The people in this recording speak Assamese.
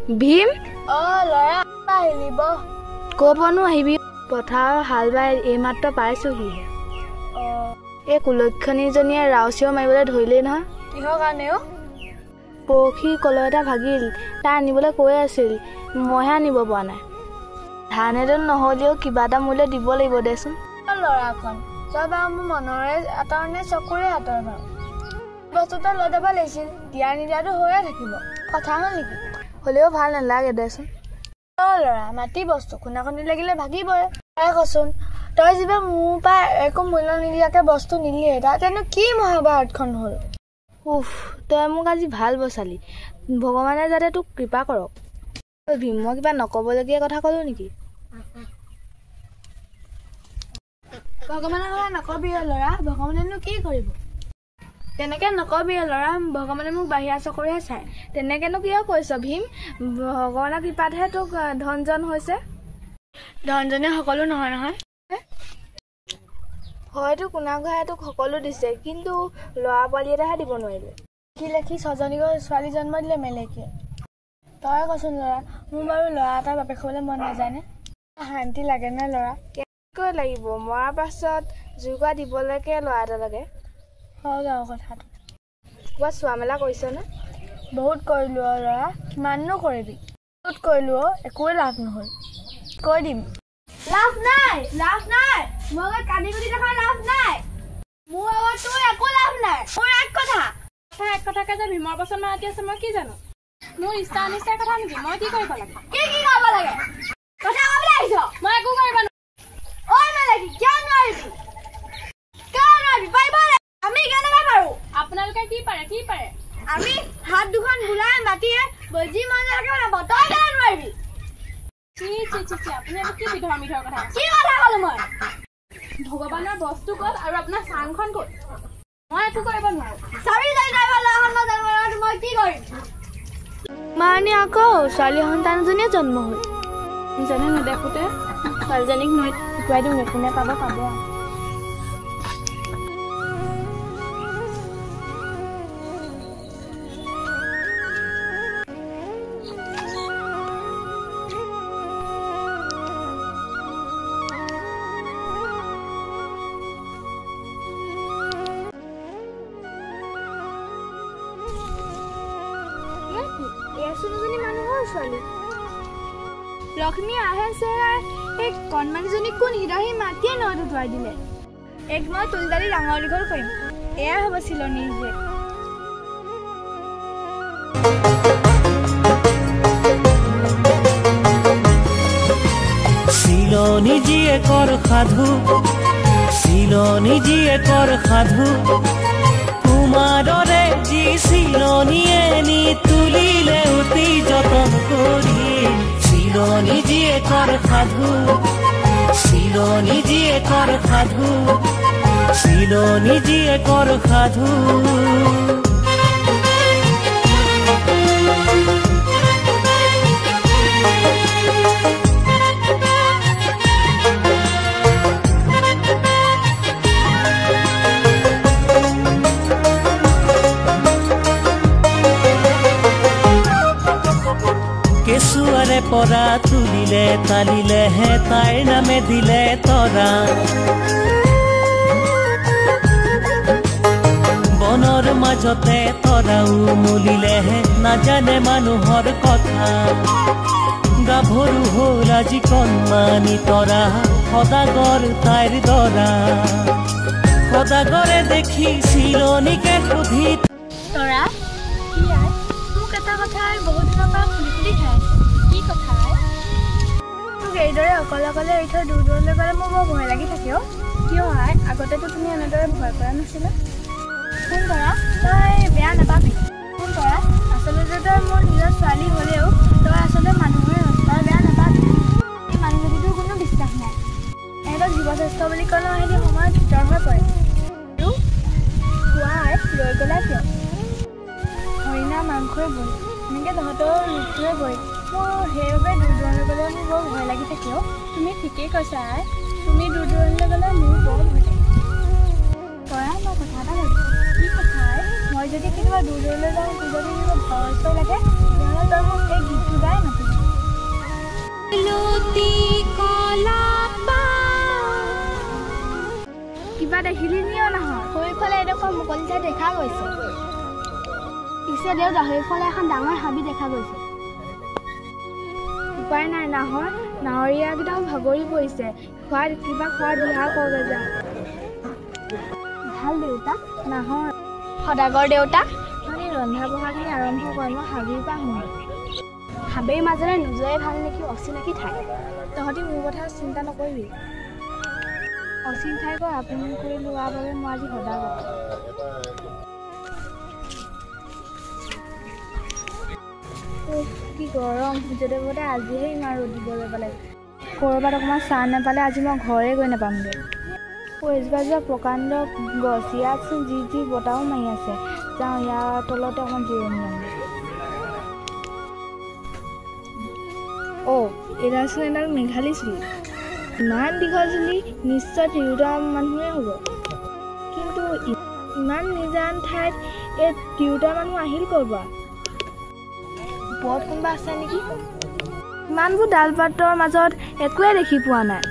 ভীম ল'ৰা আহিব ক'বনো আহিবি পথাৰ হাল বাই এইমাত্ৰ পাইছোহিহে এই কুলক্ষণীজনীয়ে ৰাউচিও মাৰিবলৈ ধৰিলেই নহয় কিহৰ কাৰণেও পৰখি কলহ এটা ভাগিল তাই আনিবলৈ কৈ আছিল মইহে আনিব পৰা নাই ধান এজন নহ'লেও কিবা এটা মূল্য দিব লাগিব দেচোন ল'ৰাখন তই বাৰু মোৰ মনৰে আঁতৰ নে চকুৰে আঁতৰ বাৰু বস্তুটো লৈ যাব লাগিছিল দিয়া নিদিয়াটো হৈয়ে থাকিব কথা হ'ল নেকি হ'লেও ভাল নালাগে দেচোন ল'ৰা মাটি বস্তু খুন্দা খুন্দি লাগিলে ভাগিবই তাই কচোন তই যিবা মোৰ পৰা একো মূল্য নিদিয়াকে বস্তু নিলিয়ে তাতেনো কি মহাভাৰতখন হ'ল তই মোক আজি ভাল বচালি ভগৱানে যাতে তোক কৃপা কৰক ভীম মই কিবা নক'বলগীয়া কথা ক'লো নেকি ভগৱানৰ কথা নকবি ল'ৰা ভগৱানেনো কি কৰিব তেনেকে নকবি ল'ৰা ভগৱানে মোক বাহিৰা চকুৰেহে চাই তেনেকেনো কিয় কৈছ ভীম ভগৱানৰ কৃপাতহে তোক ধনজন হৈছে ধনজনে সকলো নহয় নহয় হয়তো কোনা ঘৰে তোক সকলো দিছে কিন্তু ল'ৰা পোৱালি এটাহে দিব নোৱাৰিলে কি লেখি ছজনীক ছোৱালী জন্ম দিলে মেলেকিয়ে তই কচোন ল'ৰা মোৰ বাৰু ল'ৰা এটাৰ বাপেক হ'বলৈ মন নাযায়নে শান্তি লাগে নে ল'ৰা কেনেকৈ লাগিব মৰাৰ পাছত জুইকুৰা দিবলৈকে ল'ৰা এটা লাগে হয় আৰু কথাটো ক'ৰবাত চোৱা মেলা কৰিছনে বহুত কৰিলোঁ ল'ৰা কিমাননো কৰিবি বহুত কৰিলোঁ একোৱে লাভ নহ'ল কৈ দিম লাভ নাই মই কান্দি কুটি দেখাৰ লাভ নাই মোৰ আগত তোৰ একো লাভ নাই মোৰ এক কথাকে যে ভীমৰ পাছত মাতি আছে মই কি জানো মোৰ ইচ্ছা অনিচ্ছাৰ কথা নেকি মই কি কৰিব লাগে কি কৰিব লাগে কথা ক'বলৈ আহিছ মই একো কৰিব নোৱাৰিম কিয় নোৱাৰিবি পাৰিব আমি কেনেকৈ পাৰো আপোনালোকে কি পাৰে আমি হাত দুখন বুলাই মাতিয়ে বজি মনলৈকে বনাব তই কেনে নোৱাৰিবি আপুনি কি বিধৰ কথা কি কথা ক'লো মই ভগৱানৰ বস্তু ক'ত আৰু আপোনাৰ চাংখন ক'ত মই একো কৰিব নোৱাৰো মই কি কৰিম মানে আকৌ ছোৱালী সন্তানজনীয়ে জন্ম হ'ল জানে নেদেখোতে ছোৱালীজনীক নৈত শুকুৱাই দিওঁ কোনে পাব মানুহৰ ছোৱালী লক্ষ্মী আহে চেৰাই এই কণমানিজনী কোন হিৰাহি মাতিয়ে নদ উটুৱাই দিলে এক মই তুলদালি ডাঙৰ দীঘল কৰিম এয়াই হ'ব চিলনীৰ জীয়েক চিলনী জীয়েকৰ সাধু তোমাৰে যি চিলনীয়ে নি তুলিলে অতি যতন কৰি চিলনী জীয়েকৰ সাধু কেঁচুৱাৰে পৰা তুলিলে তালিলেহে তাইৰ নামে দিলে তৰা বনৰ মাজতে তৰাও মলিলেহে নাজানে মানুহৰ কথা গাভৰু হ'ল আজি কণমানি তৰা সদাগৰ তাইৰ দৰা সদাগৰে দেখি চিলনীকে সুধি তৰা মোক এটা কথা বহুত দিনৰ পৰা খুলি খাই কি কথা তোক এইদৰে অকলে এৰি থৈ দূৰ দূৰলৈ গ'লে মোৰ বৰ ভয় লাগি থাকে কিয় আগতেতো তুমি এনেদৰে ভয় কৰা নাছিলা শুন তৰা তই বেয়া নাপাবি শুন তৰা আচলতে তই মোৰ নিজৰ ছোৱালী হ'লেও তই আচলতে মানুহৰ তই বেয়া নাপাবি এই মানুহজনীটোৰ কোনো বিশ্বাস নাই এহেঁতক জীৱশ্ৰেষ্ঠ বুলি ক'লেও এহেঁতি সময়ত ভিতৰ হৈ পৰে আৰু খুৱাই লৈ গ'লা কিয় হৰিণা মাংসই বৈ এনেকৈ তহঁতৰ ৰূপটোৱে বৈ মোৰ সেইবাবে দূৰ দূৰণলৈ গ'লে মোৰ বৰ ভয় লাগি থাকে তুমি ঠিকেই কৈছা তুমি দূৰ দূৰণলৈ গ'লে মোৰ বৰ ভয় লাগে তৰা মই কথা এটা ভাবিছোঁ কি কথা মই যদি কেতিয়াবা দূৰ দূৰলৈ যাওঁ তোৰ যদি কিবা ভয় লাগে তেতিয়াহ'লে তই মোক এই গীতটো গাই পিছে দেউতা সেইফালে এখন ডাঙৰ হাবি দেখা গৈছে। উপায় নাই নাহৰ, নাৱৰীয়াকেইটাও ভাগৰি পৰিছে। কিবা খোৱাৰ দিহা কৰগে যা। ভাল দেউতা। নাহৰ, সদাগৰ দেউতা, মানে ৰন্ধা বঢ়াখিনি আৰম্ভ কৰ, মই হাবিৰ পৰা শুনো। হাবিৰ মাজেৰে নোযোৱাই ভাল নেকি, অচিনাকি ঠাই। তহঁতি মোৰ কথা চিন্তা নকৰিবি। অচিন্তাই কৈ আপুনি কৰি লোৱাৰ বাবে মই আজি সদাগৰ। কি গৰম, সূৰ্যদেৱতে আজিহে ইমান ৰ'দ দিবলৈ পালে। ক'ৰবাত অকণমান ছাঁ নাপালে আজি মই ঘৰে গৈ নাপামগৈ। এজোপা প্ৰকাণ্ড গছ, ইয়াতচোন যি বতাহো মাৰি আছে। যাওঁ, ইয়াৰ তলতে অকণমান জিৰণি ল'মগৈ। এডালচোন এডাল মেঘালী চুলি, ইমান দীঘল চুলি, নিশ্চয় তিৰোতা মানুহে হ'ব। কিন্তু ইমান নিজান ঠাইত এই তিৰোতা মানুহ আহিল ক'ৰ পৰা? ওপৰত কোনোবা আছে নেকি? ইমানবোৰ ডাল পাতৰ মাজত একোৱে দেখি পোৱা নাই।